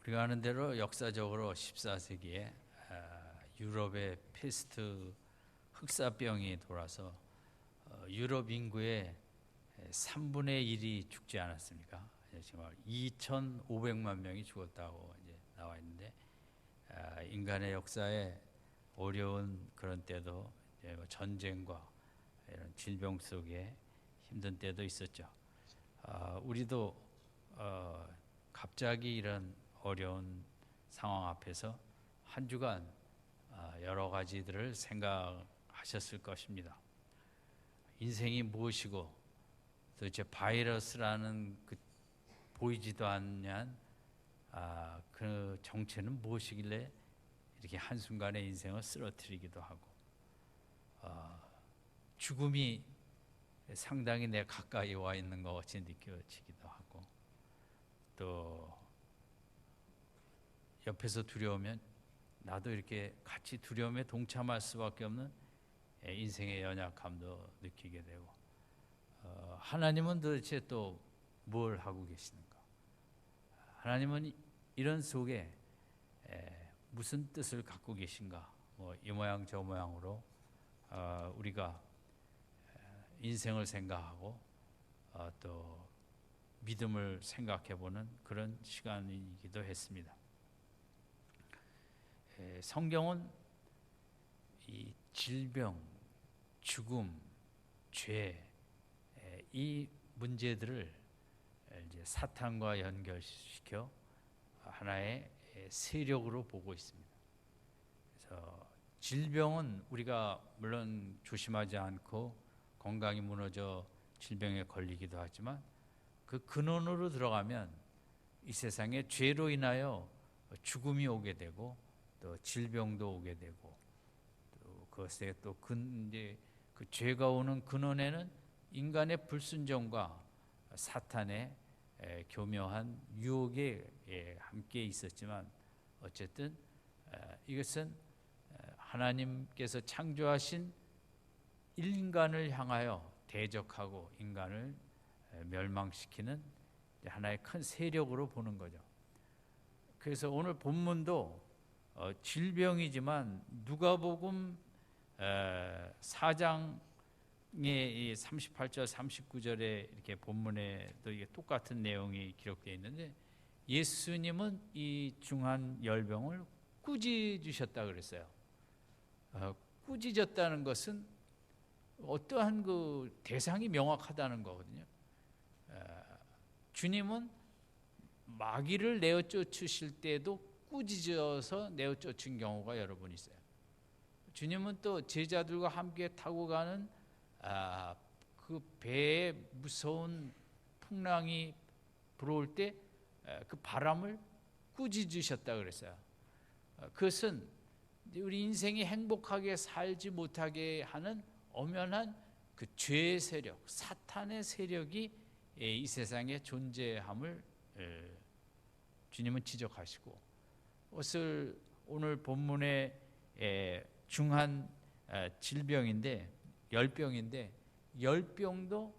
우리가 아는 대로 역사적으로 14세기에 유럽의 페스트 흑사병이 돌아서 유럽 인구의 3분의 1이 죽지 않았습니까? 정말 2,500만 명이 죽었다고 이제 나와 있는데, 인간의 역사에 어려운 그런 때도 이제 전쟁과 이런 질병 속에 힘든 때도 있었죠. 우리도 갑자기 이런 어려운 상황 앞에서 한 주간 여러 가지들을 생각하셨을 것입니다. 인생이 무엇이고 도대체 바이러스라는 그 보이지도 않는 그 정체는 무엇이길래 이렇게 한순간에 인생을 쓰러뜨리기도 하고, 죽음이 상당히 내 가까이 와 있는 것 같이 느껴지기도 하고, 또 옆에서 두려우면 나도 이렇게 같이 두려움에 동참할 수밖에 없는 인생의 연약함도 느끼게 되고, 하나님은 도대체 또 뭘 하고 계시는가? 하나님은 이런 속에 무슨 뜻을 갖고 계신가? 이 모양 저 모양으로 우리가 인생을 생각하고 또 믿음을 생각해보는 그런 시간이기도 했습니다. 성경은 이 질병, 죽음, 죄, 이 문제들을 이제 사탄과 연결시켜 하나의 세력으로 보고 있습니다. 그래서 질병은 우리가 물론 조심하지 않고 건강이 무너져 질병에 걸리기도 하지만, 그 근원으로 들어가면 이 세상에 죄로 인하여 죽음이 오게 되고 또 질병도 오게 되고, 또 그것에 또 이제 그 죄가 오는 근원에는 인간의 불순종과 사탄의 교묘한 유혹이 함께 있었지만, 어쨌든 이것은 하나님께서 창조하신 인간을 향하여 대적하고 인간을 멸망시키는 하나의 큰 세력으로 보는 거죠. 그래서 오늘 본문도 질병이지만 누가복음 4장의 38절 39절에 이렇게 본문에도 이게 똑같은 내용이 기록되어 있는데, 예수님은 이 중한 열병을 꾸짖으셨다 그랬어요. 꾸짖었다는 것은 어떠한 그 대상이 명확하다는 거거든요. 주님은 마귀를 내어 쫓으실 때도 꾸짖어서 내어 쫓은 경우가 여러 번 있어요. 주님은 또 제자들과 함께 타고 가는 그 배에 무서운 풍랑이 불어올 때 그 바람을 꾸짖으셨다 그랬어요. 그것은 우리 인생이 행복하게 살지 못하게 하는 엄연한 그 죄의 세력, 사탄의 세력이 이 세상에 존재함을 주님은 지적하시고, 그것을 오늘 본문의 중한 질병인데, 열병인데, 열병도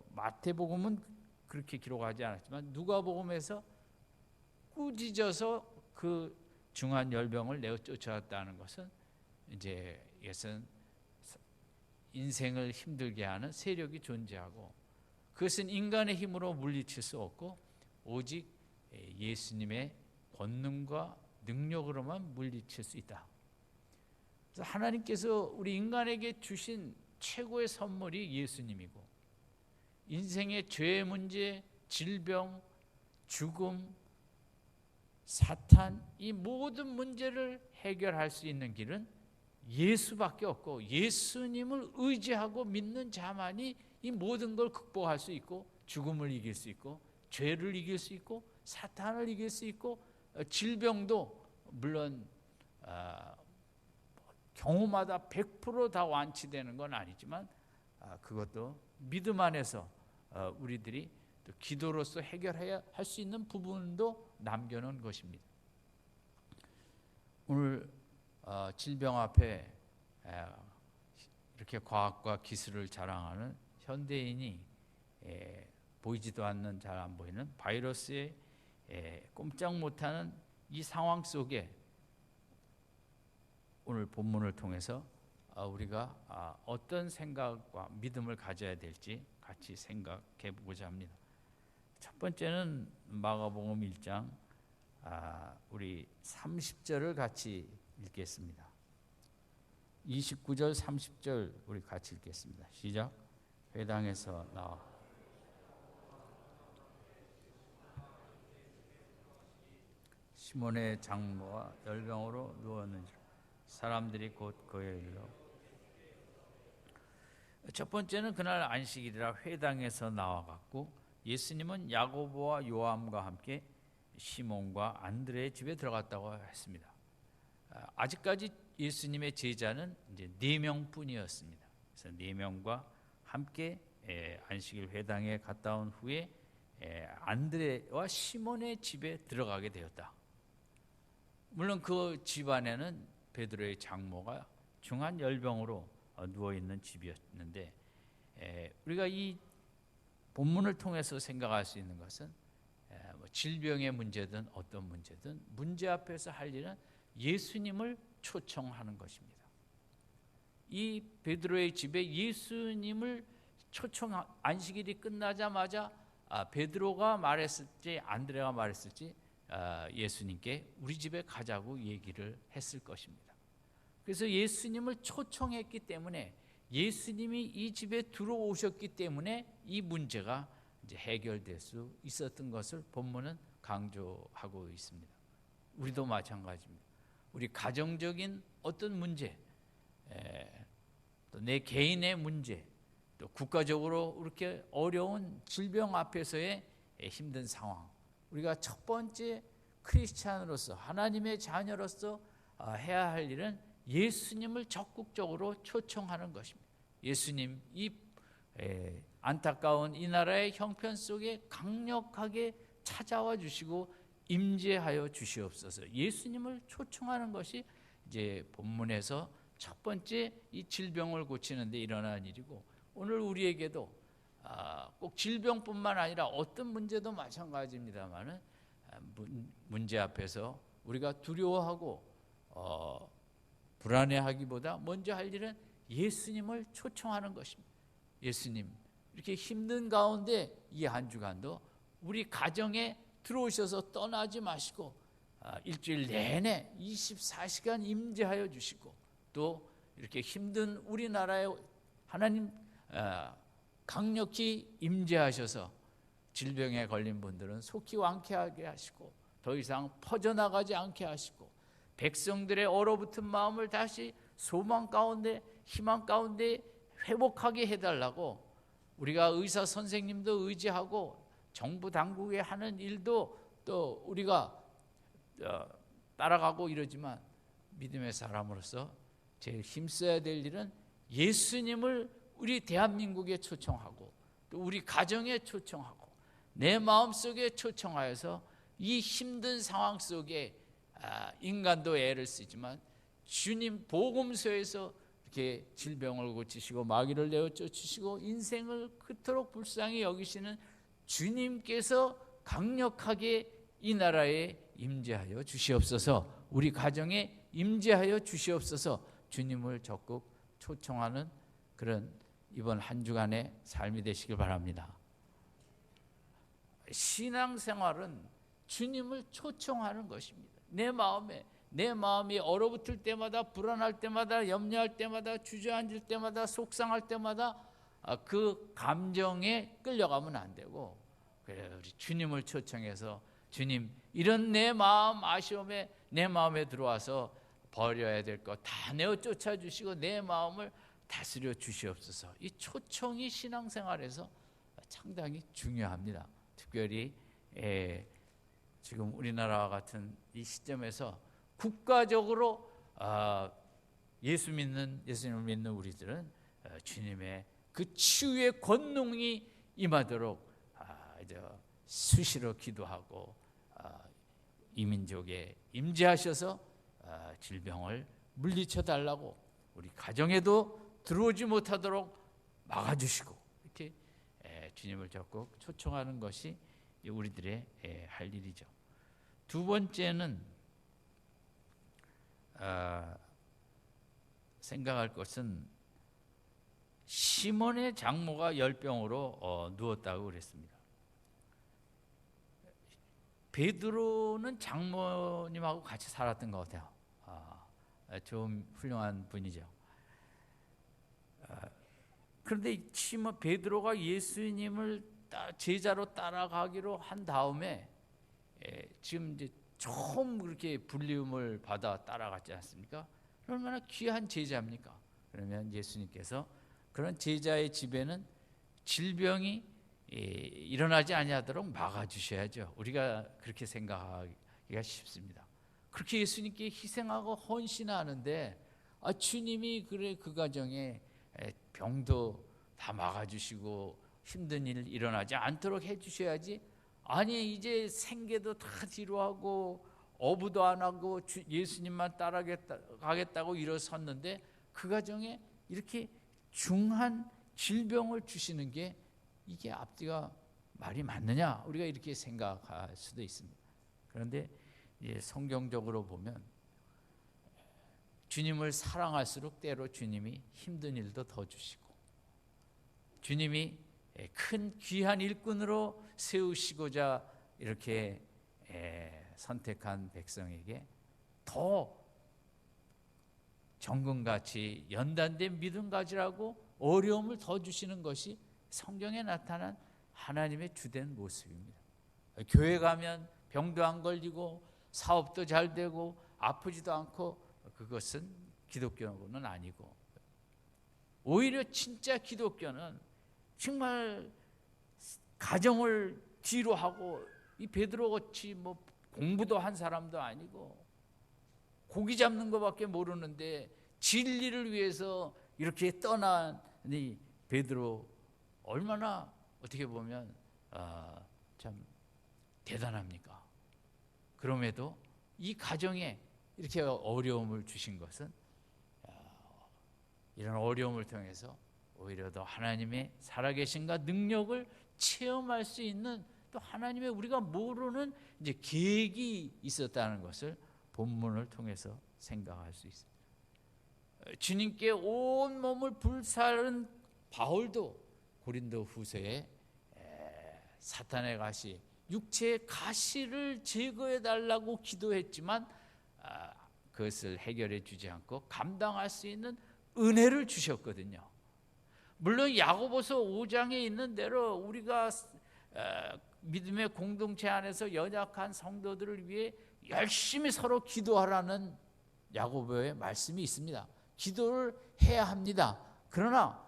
마태복음은 그렇게 기록하지 않았지만 누가복음에서 꾸짖어서 그 중한 열병을 내어 쫓아왔다는 것은 이제 이것은 인생을 힘들게 하는 세력이 존재하고, 그것은 인간의 힘으로 물리칠 수 없고 오직 예수님의 권능과 능력으로만 물리칠 수 있다. 그래서 하나님께서 우리 인간에게 주신 최고의 선물이 예수님이고, 인생의 죄 문제, 질병, 죽음, 사탄, 이 모든 문제를 해결할 수 있는 길은 예수밖에 없고, 예수님을 의지하고 믿는 자만이 이 모든 걸 극복할 수 있고, 죽음을 이길 수 있고, 죄를 이길 수 있고, 사탄을 이길 수 있고, 질병도 물론 경우마다 100% 완치되는 건 아니지만, 그것도 믿음 안에서 우리들이 또 기도로서 해결해야 할 수 있는 부분도 남겨놓은 것입니다. 오늘 질병 앞에 이렇게 과학과 기술을 자랑하는 현대인이 보이지도 않는, 잘 안 보이는 바이러스의 꼼짝 못하는 이 상황 속에 오늘 본문을 통해서 우리가 어떤 생각과 믿음을 가져야 될지 같이 생각해 보고자 합니다. 첫 번째는 마가복음 1장 우리 30절을 같이 읽겠습니다. 29절 30절 우리 같이 읽겠습니다. 시작. 회당에서 나와 시몬의 장모가 열병으로 누웠는지 사람들이 곧 그에 이르러. 첫 번째는 그날 안식일이라 회당에서 나와갖고 예수님은 야고보와 요한과 함께 시몬과 안드레의 집에 들어갔다고 했습니다. 아직까지 예수님의 제자는 이제 4명뿐이었습니다. 그래서 4명과 함께 안식일 회당에 갔다 온 후에 안드레와 시몬의 집에 들어가게 되었다. 물론 그 집안에는 베드로의 장모가 중한 열병으로 누워 있는 집이었는데, 우리가 이 본문을 통해서 생각할 수 있는 것은 질병의 문제든 어떤 문제든 문제 앞에서 할 일은 예수님을 초청하는 것입니다. 이 베드로의 집에 예수님을 안식일이 끝나자마자 베드로가 말했을지 안드레가 말했을지 예수님께 우리 집에 가자고 얘기를 했을 것입니다. 그래서 예수님을 초청했기 때문에, 예수님이 이 집에 들어오셨기 때문에 이 문제가 이제 해결될 수 있었던 것을 본문은 강조하고 있습니다. 우리도 마찬가지입니다. 우리 가정적인 어떤 문제, 또 내 개인의 문제, 또 국가적으로 이렇게 어려운 질병 앞에서의 힘든 상황, 우리가 첫 번째 크리스찬으로서, 하나님의 자녀로서 해야 할 일은 예수님을 적극적으로 초청하는 것입니다. 예수님, 이 안타까운 이 나라의 형편 속에 강력하게 찾아와 주시고 임재하여 주시옵소서. 예수님을 초청하는 것이 이제 본문에서 첫 번째 이 질병을 고치는 데 일어난 일이고, 오늘 우리에게도 꼭 질병뿐만 아니라 어떤 문제도 마찬가지입니다만은 문제 앞에서 우리가 두려워하고 불안해하기보다 먼저 할 일은 예수님을 초청하는 것입니다. 예수님, 이렇게 힘든 가운데 이 한 주간도 우리 가정에 들어오셔서 떠나지 마시고 일주일 내내 24시간 임재하여 주시고, 또 이렇게 힘든 우리나라에 하나님 강력히 임재하셔서 질병에 걸린 분들은 속히 완쾌하게 하시고 더 이상 퍼져나가지 않게 하시고, 백성들의 얼어붙은 마음을 다시 소망 가운데, 희망 가운데 회복하게 해달라고 우리가 의사 선생님도 의지하고 정부 당국이 하는 일도 또 우리가 따라가고 이러지만, 믿음의 사람으로서 제일 힘써야 될 일은 예수님을 우리 대한민국에 초청하고 또 우리 가정에 초청하고 내 마음속에 초청하여서 이 힘든 상황 속에 인간도 애를 쓰지만 주님 복음서에서 이렇게 질병을 고치시고 마귀를 내어 쫓으시고 인생을 그토록 불쌍히 여기시는 주님께서 강력하게 이 나라에 임재하여 주시옵소서, 우리 가정에 임재하여 주시옵소서, 주님을 적극 초청하는 그런 이번 한 주간의 삶이 되시길 바랍니다. 신앙생활은 주님을 초청하는 것입니다. 내 마음이 얼어붙을 때마다, 불안할 때마다, 염려할 때마다, 주저앉을 때마다, 속상할 때마다 그 감정에 끌려가면 안 되고, 그래, 우리 주님을 초청해서 주님, 이런 내 마음 아쉬움에 내 마음에 들어와서 버려야 될 것 다 내어 쫓아주시고 내 마음을 다스려 주시옵소서. 이 초청이 신앙생활에서 상당히 중요합니다. 특별히 지금 우리나라와 같은 이 시점에서 국가적으로 예수님을 믿는 우리들은 주님의 그 치유의 권능이 임하도록 수시로 기도하고 이 민족에 임재하셔서 질병을 물리쳐 달라고, 우리 가정에도 들어오지 못하도록 막아주시고, 이렇게 주님을 적극 초청하는 것이 우리들의 할 일이죠. 두 번째는 생각할 것은 시몬의 장모가 열병으로 누웠다고 그랬습니다. 베드로는 장모님하고 같이 살았던 것 같아요. 좀 훌륭한 분이죠. 그런데 시몬 베드로가 예수님을 제자로 따라가기로 한 다음에 지금 이제 처음 그렇게 불리움을 받아 따라갔지 않습니까? 얼마나 귀한 제자입니까? 그러면 예수님께서 그런 제자의 집에는 질병이 일어나지 아니하도록 막아주셔야죠. 우리가 그렇게 생각하기가 쉽습니다. 그렇게 예수님께 희생하고 헌신하는데 주님이 그래 그 가정에 병도 다 막아주시고 힘든 일 일어나지 않도록 해주셔야지. 아니 이제 생계도 다 뒤로하고 어부도 안 하고 예수님만 따라가겠다고 일어섰는데 그 가정에 이렇게 중한 질병을 주시는 게 이게 앞뒤가 말이 맞느냐, 우리가 이렇게 생각할 수도 있습니다. 그런데 성경적으로 보면 주님을 사랑할수록 때로 주님이 힘든 일도 더 주시고 주님이 큰 귀한 일꾼으로 세우시고자 이렇게 선택한 백성에게 더 정금같이 연단된 믿음 가지라고 어려움을 더 주시는 것이 성경에 나타난 하나님의 주된 모습입니다. 교회 가면 병도 안 걸리고 사업도 잘 되고 아프지도 않고 그것은 기독교는 아니고, 오히려 진짜 기독교는 정말 가정을 뒤로 하고 이 베드로같이 뭐 공부도 한 사람도 아니고 고기 잡는 것밖에 모르는데 진리를 위해서 이렇게 떠난 이 베드로 얼마나 어떻게 보면 참 대단합니까? 그럼에도 이 가정에 이렇게 어려움을 주신 것은 이런 어려움을 통해서 오히려 더 하나님의 살아계신가 능력을 체험할 수 있는, 또 하나님의 우리가 모르는 이제 계획이 있었다는 것을 본문을 통해서 생각할 수 있습니다. 주님께 온 몸을 불사른 바울도 고린도 후서에 사탄의 가시, 육체의 가시를 제거해 달라고 기도했지만 그것을 해결해 주지 않고 감당할 수 있는 은혜를 주셨거든요. 물론 야고보서 5장에 있는 대로 우리가 믿음의 공동체 안에서 연약한 성도들을 위해 열심히 서로 기도하라는 야고보의 말씀이 있습니다. 기도를 해야 합니다. 그러나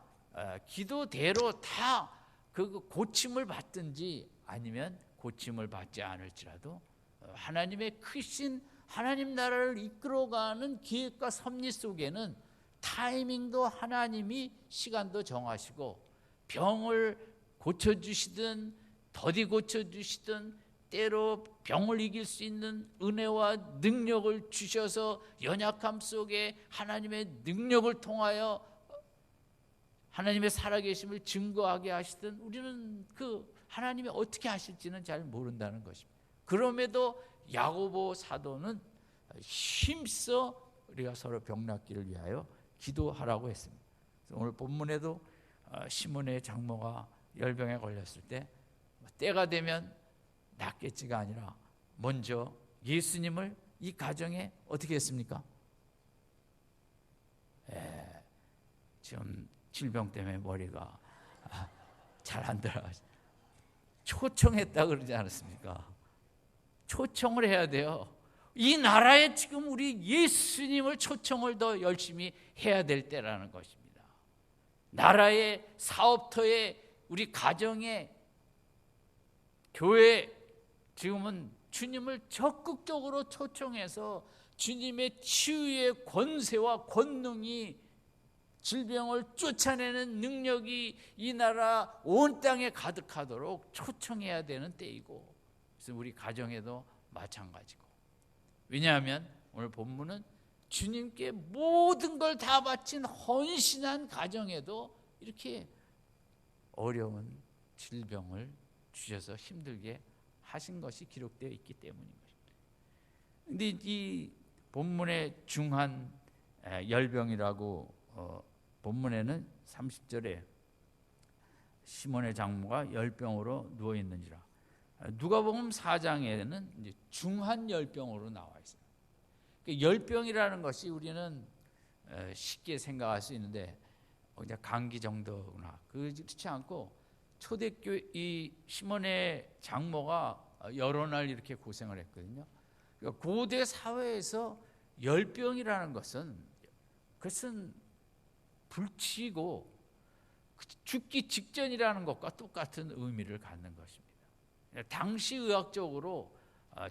기도대로 다 그 고침을 받든지 아니면 고침을 받지 않을지라도 하나님의 크신 하나님 나라를 이끌어가는 계획과 섭리 속에는 타이밍도 하나님이 시간도 정하시고 병을 고쳐주시든 더디 고쳐주시든 때로 병을 이길 수 있는 은혜와 능력을 주셔서 연약함 속에 하나님의 능력을 통하여 하나님의 살아계심을 증거하게 하시든 우리는 그 하나님이 어떻게 하실지는 잘 모른다는 것입니다. 그럼에도 야고보 사도는 힘써 우리가 서로 병 낫기를 위하여 기도하라고 했습니다. 오늘 본문에도 시몬의 장모가 열병에 걸렸을 때 때가 되면 낫겠지가 아니라 먼저 예수님을 이 가정에 어떻게 했습니까? 지금 질병 때문에 머리가 잘 안 들어가죠. 초청했다 그러지 않았습니까? 초청을 해야 돼요. 이 나라에 지금 우리 예수님을 초청을 더 열심히 해야 될 때라는 것입니다. 나라의 사업터에 우리 가정에 교회 지금은 주님을 적극적으로 초청해서 주님의 치유의 권세와 권능이 질병을 쫓아내는 능력이 이 나라 온 땅에 가득하도록 초청해야 되는 때이고, 그래서 우리 가정에도 마찬가지고. 왜냐하면 오늘 본문은 주님께 모든 걸 다 바친 헌신한 가정에도 이렇게 어려운 질병을 주셔서 힘들게 하신 것이 기록되어 있기 때문인 것입니다. 근데 이 본문의 중한 열병이라고 본문에는 30절에 시몬의 장모가 열병으로 누워 있는지라. 누가복음 4장에는 이제 중한 열병으로 나와 있어요. 열병이라는 것이 우리는 쉽게 생각할 수 있는데 그냥 감기 정도구나. 그렇지 않고 초대교 이 시몬의 장모가 여러 날 이렇게 고생을 했거든요. 그러니까 고대 사회에서 열병이라는 것은 그것은 불치고 죽기 직전이라는 것과 똑같은 의미를 갖는 것입니다. 당시 의학적으로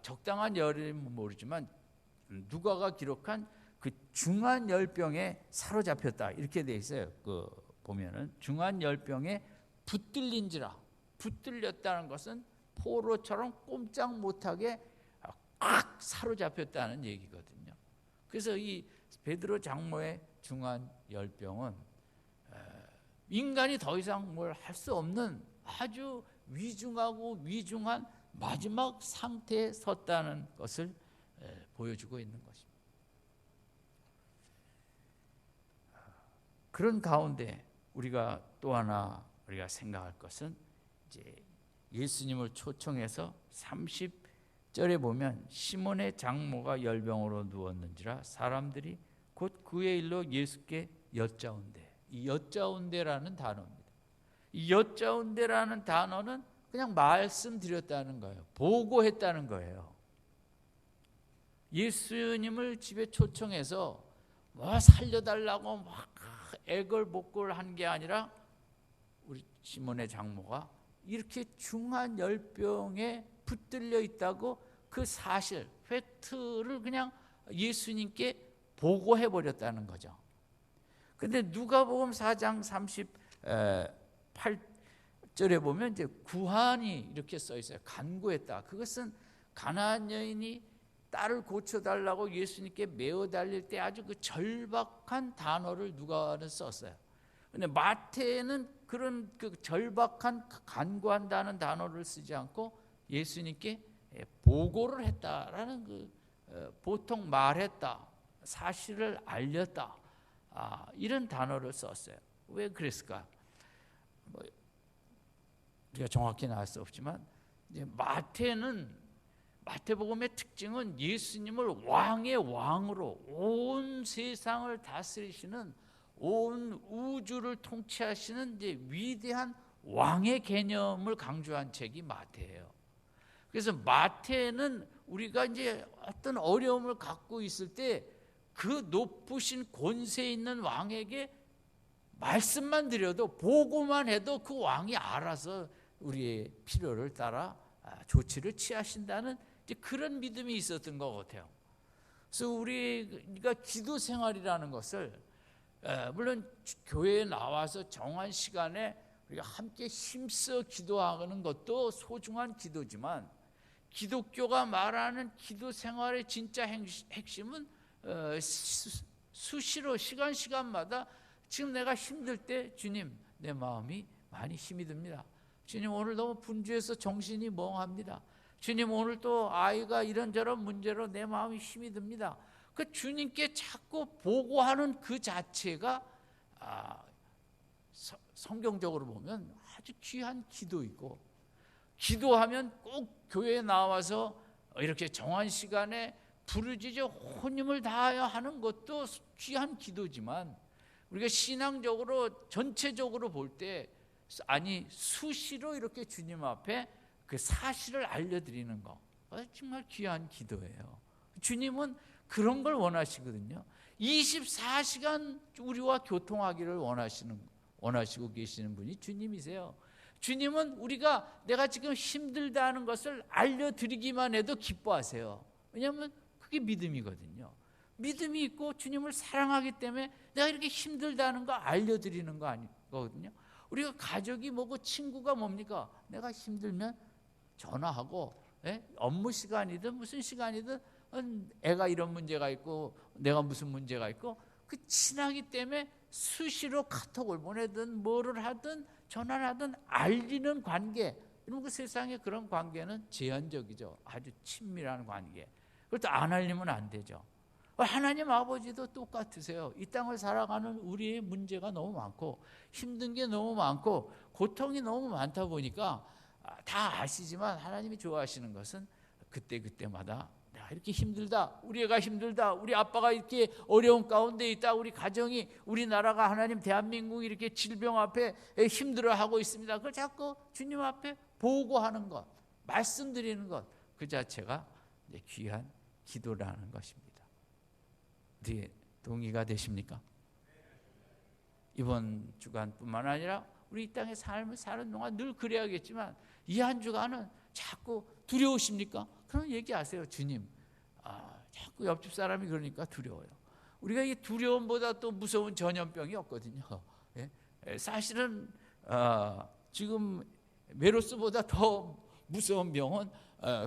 적당한 열임은 모르지만 누가가 기록한 그 중한 열병에 사로잡혔다 이렇게 돼 있어요. 그 보면은 중한 열병에 붙들린지라. 붙들렸다는 것은 포로처럼 꼼짝 못하게 꽉 사로잡혔다는 얘기거든요. 그래서 이 베드로 장모의 중한 열병은 인간이 더 이상 뭘 할 수 없는 아주 위중하고 위중한 마지막 상태에 섰다는 것을 보여주고 있는 것입니다. 그런 가운데 우리가 또 하나 우리가 생각할 것은 이제 예수님을 초청해서 30절에 보면 시몬의 장모가 열병으로 누웠는지라 사람들이 곧 그의 일로 예수께 여짜온대. 이 여짜온대라는 단어입니다. 이 여짜온대라는 단어는 그냥 말씀드렸다는 거예요. 보고했다는 거예요. 예수님을 집에 초청해서 뭐 살려달라고 막 애걸복걸 한 게 아니라 우리 시몬의 장모가 이렇게 중한 열병에 붙들려 있다고 그 사실, 팩트를 그냥 예수님께 보고해 버렸다는 거죠. 근데 누가복음 4장 38절에 보면 이제 구한이 이렇게 써 있어요. 간구했다. 그것은 가나안 여인이 딸을 고쳐달라고 예수님께 메어 달릴 때 아주 그 절박한 단어를 누가는 썼어요. 근데 마태는 그런 그 절박한 간구한다는 단어를 쓰지 않고 예수님께 보고를 했다라는 그 보통 말했다, 사실을 알렸다, 이런 단어를 썼어요. 왜 그랬을까? 우리가 정확히는 알 수 없지만 이제 마태복음의 특징은 예수님을 왕의 왕으로 온 세상을 다스리시는, 온 우주를 통치하시는 이제 위대한 왕의 개념을 강조한 책이 마태예요. 그래서 마태는 우리가 이제 어떤 어려움을 갖고 있을 때 그 높으신 권세 있는 왕에게 말씀만 드려도, 보고만 해도 그 왕이 알아서 우리의 필요를 따라 조치를 취하신다는 그런 믿음이 있었던 것 같아요. 그래서 우리가 기도 생활이라는 것을 물론 교회에 나와서 정한 시간에 우리가 함께 힘써 기도하는 것도 소중한 기도지만, 기독교가 말하는 기도 생활의 진짜 핵심은 수시로 시간마다 지금 내가 힘들 때 주님, 내 마음이 많이 힘이 듭니다. 주님, 오늘 너무 분주해서 정신이 멍합니다. 주님, 오늘 또 아이가 이런저런 문제로 내 마음이 힘이 듭니다. 그 주님께 자꾸 보고하는 그 자체가 성경적으로 보면 아주 귀한 기도이고, 기도하면 꼭 교회에 나와서 이렇게 정한 시간에 부르짖어 혼힘을 다하여 하는 것도 귀한 기도지만, 우리가 신앙적으로 전체적으로 볼 때 수시로 이렇게 주님 앞에 그 사실을 알려드리는 거 정말 귀한 기도예요. 주님은 그런 걸 원하시거든요. 24시간 우리와 교통하기를 원하시고 계시는 분이 주님이세요. 주님은 우리가 내가 지금 힘들다는 것을 알려드리기만 해도 기뻐하세요. 왜냐하면 그게 믿음이거든요. 믿음이 있고 주님을 사랑하기 때문에 내가 이렇게 힘들다는 거 알려드리는 거 아니거든요. 우리가 가족이 뭐고 친구가 뭡니까? 내가 힘들면 전화하고, 업무 시간이든 무슨 시간이든 애가 이런 문제가 있고 내가 무슨 문제가 있고, 그 친하기 때문에 수시로 카톡을 보내든 뭐를 하든 전화를 하든 알리는 관계. 여러분, 그 세상에 그런 관계는 제한적이죠. 아주 친밀한 관계. 그것도 안 알리면 안 되죠. 하나님 아버지도 똑같으세요. 이 땅을 살아가는 우리의 문제가 너무 많고 힘든 게 너무 많고 고통이 너무 많다 보니까 다 아시지만 하나님이 좋아하시는 것은 그때마다 내가 이렇게 힘들다, 우리 애가 힘들다, 우리 아빠가 이렇게 어려운 가운데 있다, 우리 가정이, 우리나라가, 하나님 대한민국이 이렇게 질병 앞에 힘들어하고 있습니다. 그걸 자꾸 주님 앞에 보고하는 것, 말씀드리는 것, 그 자체가 귀한 기도라는 것입니다. 어떻게 동의가 되십니까? 이번 주간뿐만 아니라 우리 이 땅의 삶을 사는 동안 늘 그래야겠지만 이 한 주간은 자꾸 두려우십니까? 그럼 얘기하세요. 주님, 자꾸 옆집 사람이 그러니까 두려워요. 우리가 이 두려움보다 또 무서운 전염병이 없거든요. 예? 사실은 지금 메르스보다 더 무서운 병은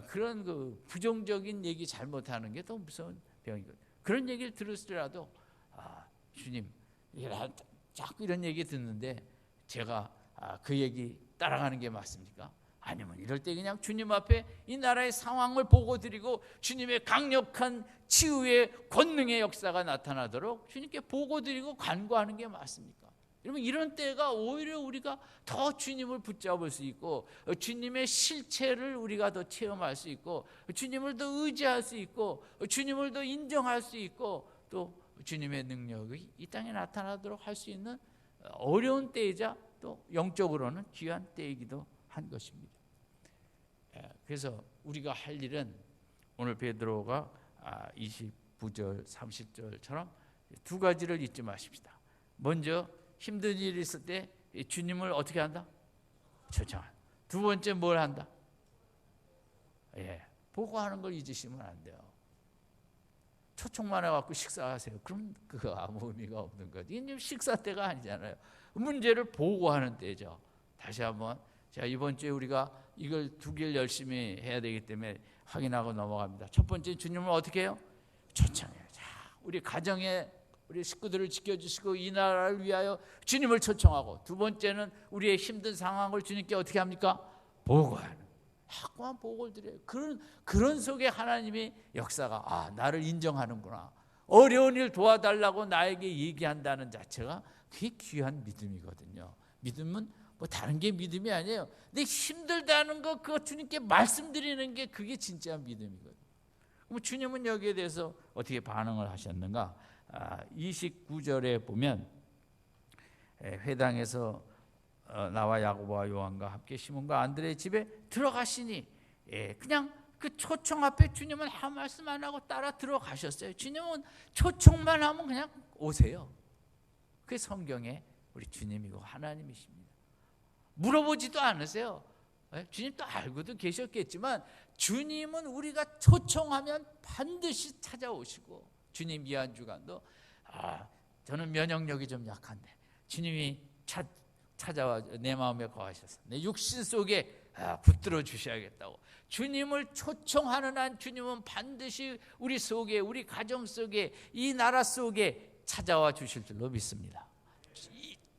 그런 그 부정적인 얘기 잘못하는 게 더 무서운 병이거든요. 그런 얘기를 들었더라도 주님, 자꾸 이런 얘기 듣는데 제가 그 얘기 따라가는 게 맞습니까? 아니면 이럴 때 그냥 주님 앞에 이 나라의 상황을 보고 드리고 주님의 강력한 치유의 권능의 역사가 나타나도록 주님께 보고 드리고 간구하는 게 맞습니까? 여러분, 이런 때가 오히려 우리가 더 주님을 붙잡을 수 있고 주님의 실체를 우리가 더 체험할 수 있고 주님을 더 의지할 수 있고 주님을 더 인정할 수 있고 또 주님의 능력이 이 땅에 나타나도록 할 수 있는 어려운 때이자 또 영적으로는 귀한 때이기도 한 것입니다. 그래서 우리가 할 일은 오늘 베드로가 29절 30절처럼 두 가지를 잊지 마십시다. 먼저 힘든 일이 있을 때 주님을 어떻게 한다? 초청한다. 두 번째 뭘 한다? 보고하는 걸 잊으시면 안 돼요. 초청만 해갖고 식사하세요. 그럼 그거 아무 의미가 없는 거죠. 이게 식사 때가 아니잖아요. 문제를 보고하는 때죠. 다시 한번, 자, 이번 주에 우리가 이걸 두 개를 열심히 해야 되기 때문에 확인하고 넘어갑니다. 첫 번째, 주님을 어떻게 해요? 초청해요. 자, 우리 가정에 우리 식구들을 지켜주시고 이 나라를 위하여 주님을 초청하고, 두 번째는 우리의 힘든 상황을 주님께 어떻게 합니까? 보고하는. 자꾸만 보고를 드려요. 그런 속에 하나님의 역사가 나를 인정하는구나. 어려운 일 도와달라고 나에게 얘기한다는 자체가 그게 귀한 믿음이거든요. 믿음은 뭐 다른 게 믿음이 아니에요. 근데 힘들다는 거 그거 주님께 말씀드리는 게 그게 진짜 믿음이거든요. 그럼 주님은 여기에 대해서 어떻게 반응을 하셨는가? 29절에 보면 회당에서 나와 야고보와 요한과 함께 시몬과 안드레의 집에 들어가시니 그냥 그 초청 앞에 주님은 아무 말씀 안 하고 따라 들어가셨어요. 주님은 초청만 하면 그냥 오세요. 그게 성경에 우리 주님이고 하나님이십니다. 물어보지도 않으세요. 주님도 알고도 계셨겠지만 주님은 우리가 초청하면 반드시 찾아오시고, 주님 이 한 주간도 저는 면역력이 좀 약한데 주님이 찾아와 내 마음에 거하셔서 내 육신 속에 붙들어 주셔야겠다고, 주님을 초청하는 한 주님은 반드시 우리 속에, 우리 가정 속에, 이 나라 속에 찾아와 주실 줄로 믿습니다.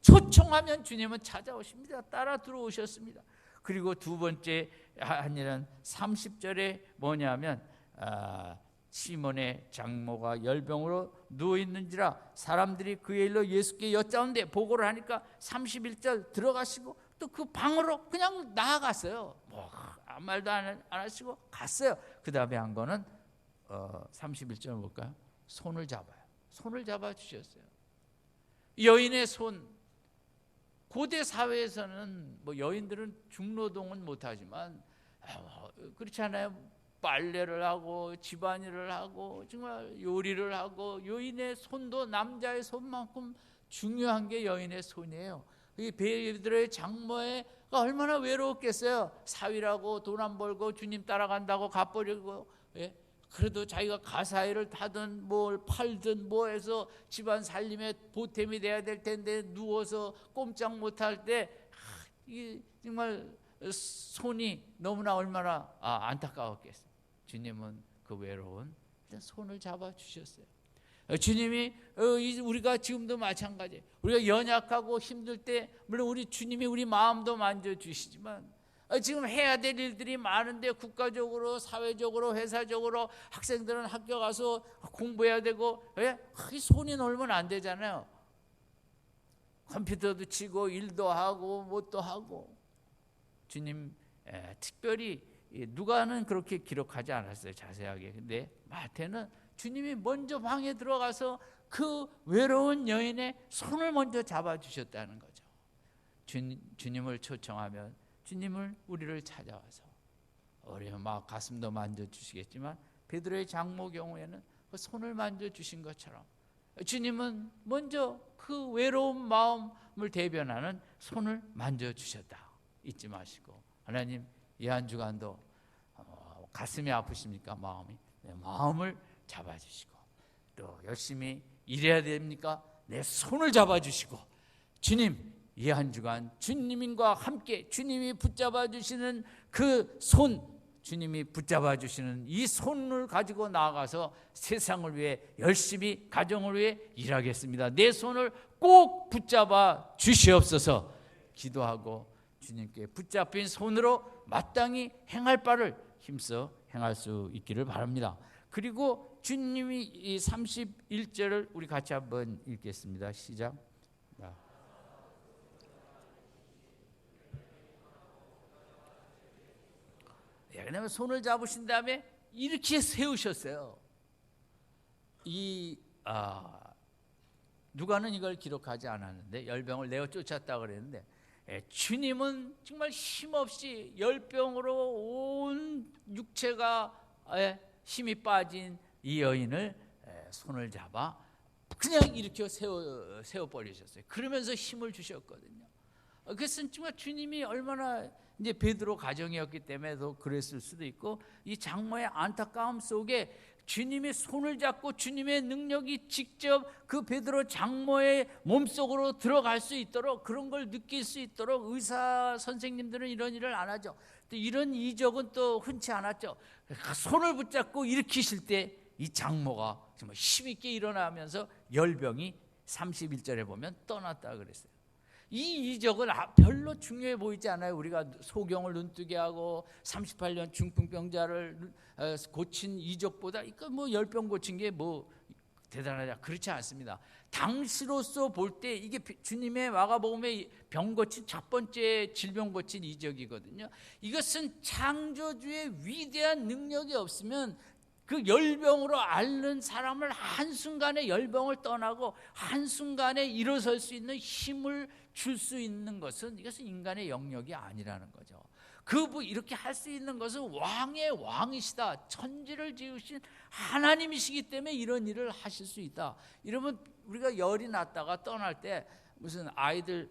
초청하면 주님은 찾아오십니다. 따라 들어오셨습니다. 그리고 두 번째 한 일은 30절에 뭐냐면 시몬의 장모가 열병으로 누워있는지라 사람들이 그의 일로 예수께 여짜온데 보고를 하니까 31절 들어가시고 또 그 방으로 그냥 나아갔어요. 뭐 아무 말도 안 하시고 갔어요. 그 다음에 한 거는 31절 볼까요? 손을 잡아요. 손을 잡아 주셨어요. 여인의 손. 고대 사회에서는 뭐 여인들은 중노동은 못하지만 그렇지 않아요? 빨래를 하고 집안일을 하고 정말 요리를 하고, 여인의 손도 남자의 손만큼 중요한 게 여인의 손이에요. 이 베드로의 장모가 얼마나 외로웠겠어요. 사위라고 돈 안 벌고 주님 따라간다고 갚으려고, 그래도 자기가 가사일을 타든 뭘 팔든 뭐 해서 집안 살림에 보탬이 돼야 될 텐데 누워서 꼼짝 못할 때 정말 손이 너무나 얼마나 안타까웠겠어요. 주님은 그 외로운 손을 잡아주셨어요. 주님이 우리가 지금도 마찬가지예요. 우리가 연약하고 힘들 때 물론 우리 주님이 우리 마음도 만져주시지만 지금 해야 될 일들이 많은데 국가적으로, 사회적으로, 회사적으로 학생들은 학교 가서 공부해야 되고, 손이 놀면 안 되잖아요. 컴퓨터도 치고 일도 하고 뭣도 하고. 주님 특별히 누가는 그렇게 기록하지 않았어요, 자세하게. 근데 마태는 주님이 먼저 방에 들어가서 그 외로운 여인의 손을 먼저 잡아주셨다는 거죠. 주님을 초청하면 주님을 우리를 찾아와서 우리는 막 가슴도 만져주시겠지만 베드로의 장모 경우에는 그 손을 만져주신 것처럼 주님은 먼저 그 외로운 마음을 대변하는 손을 만져주셨다. 잊지 마시고, 하나님 이 한 주간도 가슴이 아프십니까? 마음을 잡아주시고, 또 열심히 일해야 됩니까? 내 손을 잡아주시고, 주님 이 한 주간 주님과 함께 주님이 붙잡아 주시는 그 손, 주님이 붙잡아 주시는 이 손을 가지고 나아가서 세상을 위해 열심히, 가정을 위해 일하겠습니다. 내 손을 꼭 붙잡아 주시옵소서 기도하고 주님께 붙잡힌 손으로 마땅히 행할 바를 힘써 행할 수 있기를 바랍니다. 그리고 주님이 이 31절을 우리 같이 한번 읽겠습니다. 시작. 왜냐하면 손을 잡으신 다음에 이렇게 세우셨어요. 누가는 이걸 기록하지 않았는데 열병을 내어 쫓았다 그랬는데, 주님은 정말 힘없이 열병으로 온 육체가 힘이 빠진 이 여인을 손을 잡아 그냥 이렇게 세워버리셨어요. 그러면서 힘을 주셨거든요. 그것은 정말 주님이 얼마나 이제 베드로 가정이었기 때문에 더 그랬을 수도 있고, 이 장모의 안타까움 속에 주님의 손을 잡고 주님의 능력이 직접 그 베드로 장모의 몸속으로 들어갈 수 있도록, 그런 걸 느낄 수 있도록 의사 선생님들은 이런 일을 안 하죠. 또 이런 이적은 또 흔치 않았죠. 손을 붙잡고 일으키실 때 이 장모가 정말 힘있게 일어나면서 열병이 31절에 보면 떠났다 그랬어요. 이 이적은 별로 중요해 보이지 않아요. 우리가 소경을 눈뜨게 하고 38년 중풍병자를 고친 이적보다 이거 뭐 열병 고친 게 뭐 대단하냐, 그렇지 않습니다. 당시로서 볼 때 이게 주님의 마가복음의 병 고친 첫 번째 질병 고친 이적이거든요. 이것은 창조주의 위대한 능력이 없으면 그 열병으로 앓는 사람을 한순간에 열병을 떠나고 한순간에 일어설 수 있는 힘을 줄 수 있는 것은, 이것은 인간의 영역이 아니라는 거죠. 이렇게 할 수 있는 것은 왕의 왕이시다, 천지를 지으신 하나님이시기 때문에 이런 일을 하실 수 있다. 이러면 우리가 열이 났다가 떠날 때 무슨 아이들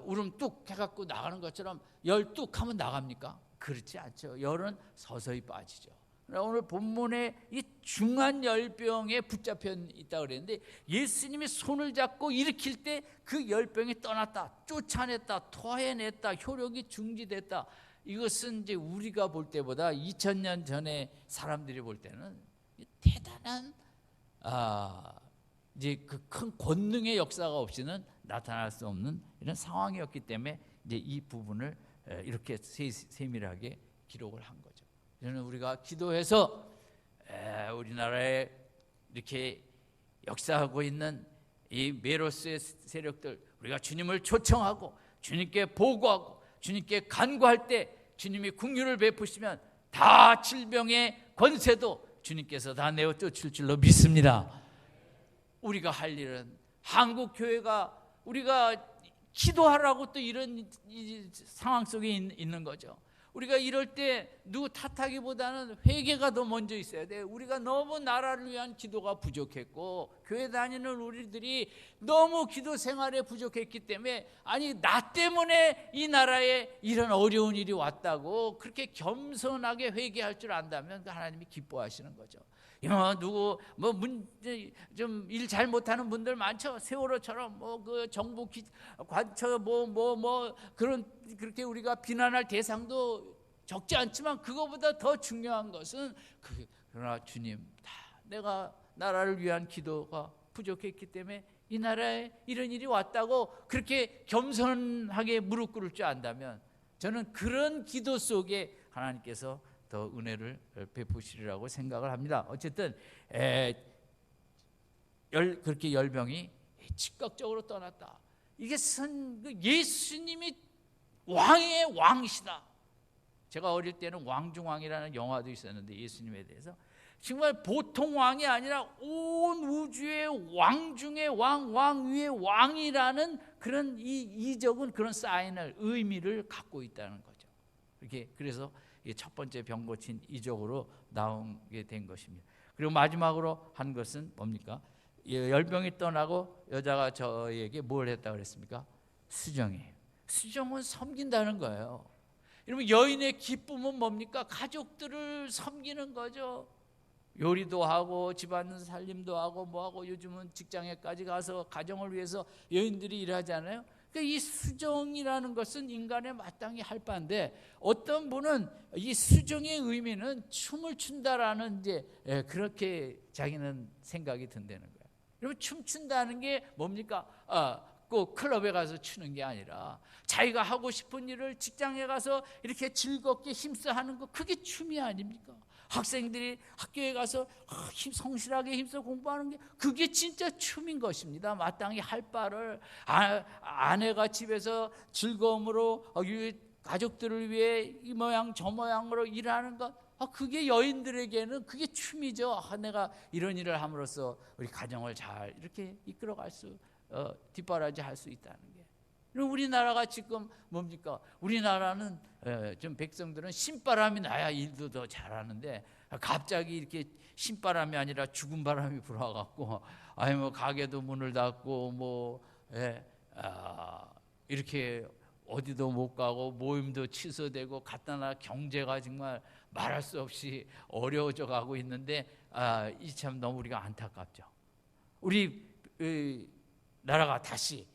울음 뚝 해갖고 나가는 것처럼 열 뚝 하면 나갑니까? 그렇지 않죠. 열은 서서히 빠지죠. 오늘 본문에 이 중한 열병에 붙잡혀 있다 그랬는데, 예수님이 손을 잡고 일으킬 때 그 열병이 떠났다, 쫓아냈다, 토해냈다, 효력이 중지됐다. 이것은 이제 우리가 볼 때보다 2000년 전에 사람들이 볼 때는 대단한 이제 그 큰 권능의 역사가 없이는 나타날 수 없는 이런 상황이었기 때문에 이제 이 부분을 이렇게 세밀하게 기록을 한 거죠. 저는 우리가 기도해서 우리나라에 이렇게 역사하고 있는 이 메로스의 세력들, 우리가 주님을 초청하고 주님께 보고하고 주님께 간구할 때 주님이 긍휼을 베푸시면 다 질병의 권세도 주님께서 다 내어 쫓을 줄로 믿습니다. 우리가 할 일은 한국 교회가 우리가 기도하라고 또 이런 상황 속에 있는 거죠. 우리가 이럴 때 누구 탓하기보다는 회개가 더 먼저 있어야 돼요. 우리가 너무 나라를 위한 기도가 부족했고, 교회 다니는 우리들이 너무 기도 생활에 부족했기 때문에, 아니 나 때문에 이 나라에 이런 어려운 일이 왔다고 그렇게 겸손하게 회개할 줄 안다면 하나님이 기뻐하시는 거죠. 누구 좀 일 잘 못하는 분들 많죠. 세월호처럼 그 정부 관처 그렇게 우리가 비난할 대상도 적지 않지만, 그거보다 더 중요한 것은 그러나 주님, 내가 나라를 위한 기도가 부족했기 때문에 이 나라에 이런 일이 왔다고 그렇게 겸손하게 무릎 꿇을 줄 안다면 저는 그런 기도 속에 하나님께서 더 은혜를 베푸시리라고 생각을 합니다. 어쨌든 그렇게 열병이 즉각적으로 떠났다. 이게 예수님이 왕의 왕이시다. 제가 어릴 때는 왕중왕이라는 영화도 있었는데 예수님에 대해서 정말 보통 왕이 아니라 온 우주의 왕 중의 왕, 왕 위의 왕이라는 그런 이적은 그런 사인을 의미를 갖고 있다는 거죠. 이렇게 그래서 첫 번째 병 고친 이적으로 나오게 된 것입니다. 그리고 마지막으로 한 것은 뭡니까? 열병이 떠나고 여자가 저에게 뭘 했다 그랬습니까? 수정이에요. 수정은 섬긴다는 거예요. 여러분, 여인의 기쁨은 뭡니까? 가족들을 섬기는 거죠. 요리도 하고 집안 살림도 하고 뭐하고 요즘은 직장에까지 가서 가정을 위해서 여인들이 일하잖아요. 그러니까 이 수정이라는 것은 인간의 마땅히 할 바인데 어떤 분은 이 수정의 의미는 춤을 춘다라는 이제 그렇게 자기는 생각이 든다는 거예요. 여러분, 춤춘다는 게 뭡니까? 꼭 클럽에 가서 추는 게 아니라 자기가 하고 싶은 일을 직장에 가서 이렇게 즐겁게 힘써 하는 거, 그게 춤이 아닙니까? 학생들이 학교에 가서 성실하게 힘써 공부하는 게 그게 진짜 춤인 것입니다. 마땅히 할 바를 아내가 집에서 즐거움으로 가족들을 위해 이 모양 저 모양으로 일하는 것, 그게 여인들에게는 그게 춤이죠. 내가 이런 일을 함으로써 우리 가정을 잘 이렇게 이끌어갈 수 뒷바라지 할 수 있다는 게. 우리나라가 지금 뭡니까? 우리나라는 좀 백성들은 신바람이 나야 일도 더 잘하는데 갑자기 이렇게 신바람이 아니라 죽은 바람이 불어갖고 뭐 가게도 문을 닫고 이렇게 어디도 못 가고 모임도 취소되고 갖다 놔 경제가 정말 말할 수 없이 어려워져 가고 있는데 이 참 너무 우리가 안타깝죠. 우리 나라가 다시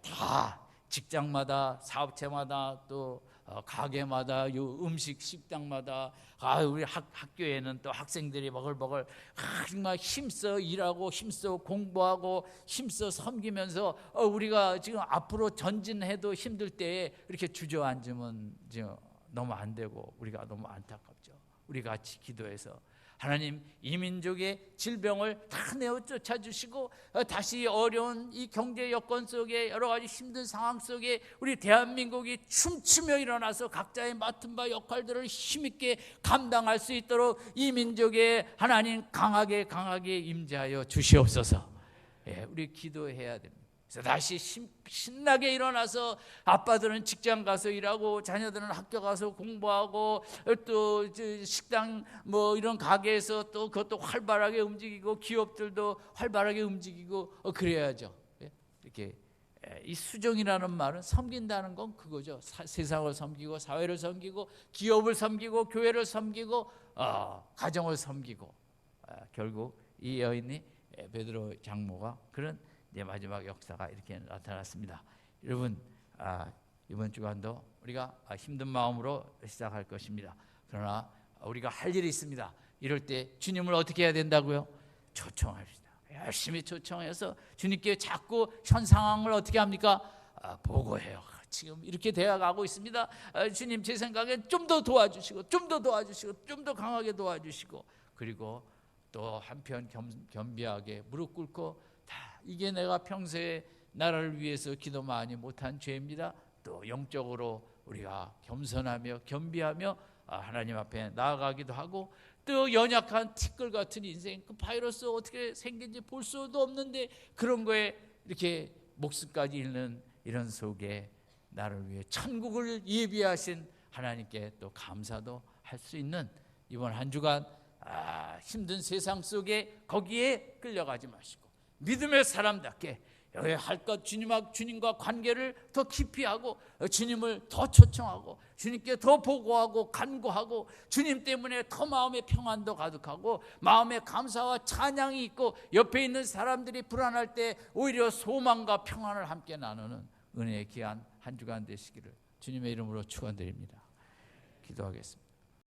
다 직장마다 사업체마다 또 가게마다 음식 식당마다 우리 학교에는 또 학생들이 버글버글 정말 힘써 일하고 힘써 공부하고 힘써 섬기면서 우리가 지금 앞으로 전진해도 힘들 때에 이렇게 주저앉으면 너무 안 되고 우리가 너무 안타깝죠. 우리 같이 기도해서 하나님, 이 민족의 질병을 다 내어 쫓아주시고 다시 어려운 이 경제 여건 속에 여러 가지 힘든 상황 속에 우리 대한민국이 춤추며 일어나서 각자의 맡은 바 역할들을 힘있게 감당할 수 있도록 이 민족에 하나님 강하게 임재하여 주시옵소서. 우리 기도해야 됩니다. 그래서 다시 신나게 일어나서 아빠들은 직장 가서 일하고 자녀들은 학교 가서 공부하고 또 식당 이런 가게에서 또 그것도 활발하게 움직이고 기업들도 활발하게 움직이고 그래야죠. 이렇게 이 수정이라는 말은 섬긴다는 건 그거죠. 세상을 섬기고 사회를 섬기고 기업을 섬기고 교회를 섬기고 가정을 섬기고 결국 이 여인이 베드로 장모가 그런 마지막 역사가 이렇게 나타났습니다. 여러분, 이번 주간도 우리가 힘든 마음으로 시작할 것입니다. 그러나 우리가 할 일이 있습니다. 이럴 때 주님을 어떻게 해야 된다고요? 초청합시다. 열심히 초청해서 주님께 자꾸 현 상황을 어떻게 합니까? 보고해요. 지금 이렇게 되어가고 있습니다. 주님, 제 생각엔 좀 더 도와주시고 좀 더 도와주시고 좀 더 강하게 도와주시고, 그리고 또 한편 겸비하게 무릎 꿇고 이게 내가 평소에 나라를 위해서 기도 많이 못한 죄입니다. 또 영적으로 우리가 겸손하며 겸비하며 하나님 앞에 나아가기도 하고, 또 연약한 티끌 같은 인생, 그 바이러스 어떻게 생긴지 볼 수도 없는데 그런 거에 이렇게 목숨까지 잃는 이런 속에 나를 위해 천국을 예비하신 하나님께 또 감사도 할 수 있는 이번 한 주간 힘든 세상 속에 거기에 끌려가지 마시고 믿음의 사람답게 할 것 주님과 관계를 더 깊이 하고 주님을 더 초청하고 주님께 더 보고하고 간구하고 주님 때문에 더 마음의 평안도 가득하고 마음의 감사와 찬양이 있고 옆에 있는 사람들이 불안할 때 오히려 소망과 평안을 함께 나누는 은혜의 귀한 한 주간 되시기를 주님의 이름으로 축원드립니다. 기도하겠습니다.